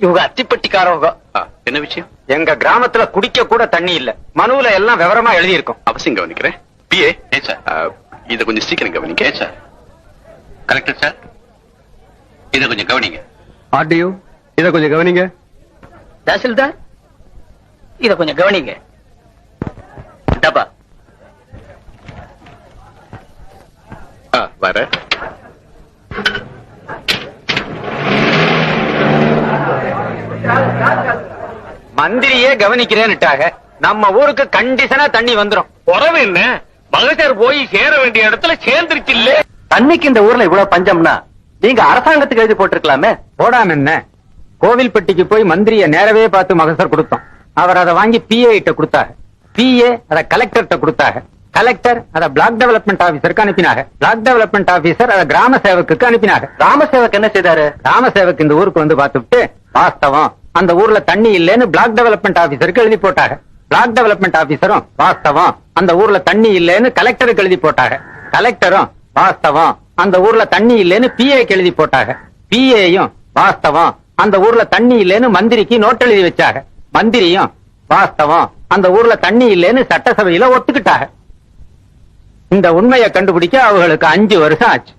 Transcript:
இவங்க அத்திப்பட்டிக்காரவங்க. என்ன விஷயம்? எங்க கிராமத்துல குடிக்க கூட தண்ணி இல்ல. மனுவுல எல்லாம் விவரமா எழுதி இருக்கும். அவசியம் கவனிக்கிறேன். பிஏ சார், இத கொஞ்சம் சீக்கிரம் கவனிக்க. சார் கரெக்ட் சார், இத கொஞ்சம் கவனிங்க. ஆர்டிஓ இத கொஞ்சம் கவனிங்க. தாசில்தார் இத கொஞ்சம் கவனிங்க. டப்பா வர மந்திரியே கவனிக்கிறேன்னுட்டாக. நம்ம ஊருக்கு கண்டிஷனா தண்ணி வந்துரும். உறவு என்ன, மகசர் போய் சேர வேண்டிய இடத்துல சேர்ந்துருச்சு இல்ல. தண்ணிக்கு இந்த ஊர்ல இவ்வளவு பஞ்சம்னா நீங்க அரசாங்கத்துக்கு எழுதி போட்டிருக்கலாமே. போடாம என்ன, கோவில்பட்டிக்கு போய் மந்திரிய நேரவே பார்த்து மகசர் கொடுத்தோம். அவர் அதை வாங்கி பிஏ கிட்ட கொடுத்தாங்க. பிஏ அதை கலெக்டர்கிட்ட கொடுத்தாங்க. கலெக்டர் அதை பிளாக் டெவலப்மெண்ட் ஆபீசருக்கு அனுப்பினாங்க. பிளாக் டெவலப்மெண்ட் ஆபீசர் அதை கிராம சேவக்கு அனுப்பினாங்க. கிராம சேவக் என்ன செய்தாரு? கிராம சேவக் இந்த ஊருக்கு வந்து பார்த்துட்டு வாஸ்தவம் அந்த ஊர்ல தண்ணி இல்லைன்னு பிளாக் டெவலப்மெண்ட் ஆபீசருக்கு எழுதி போட்டாங்க. பிளாக் டெவலப்மெண்ட் ஆபீசரும் வாஸ்தவம் அந்த ஊர்ல தண்ணி இல்லைன்னு கலெக்டருக்கு எழுதி போட்டாங்க. கலெக்டரும் வாஸ்தவம் அந்த ஊர்ல தண்ணி இல்லைன்னு பிஏக்கு எழுதி போட்டாங்க. பிஏயும் வாஸ்தவம் அந்த ஊர்ல தண்ணி இல்லைன்னு மந்திரிக்கு நோட் எழுதி வச்சாங்க. மந்திரியும் வாஸ்தவம் அந்த ஊர்ல தண்ணி இல்லைன்னு சட்டசபையில ஒத்துக்கிட்டாங்க. இந்த உண்மையை கண்டுபிடிக்க அவங்களுக்கு 5 வருஷம் ஆச்சு.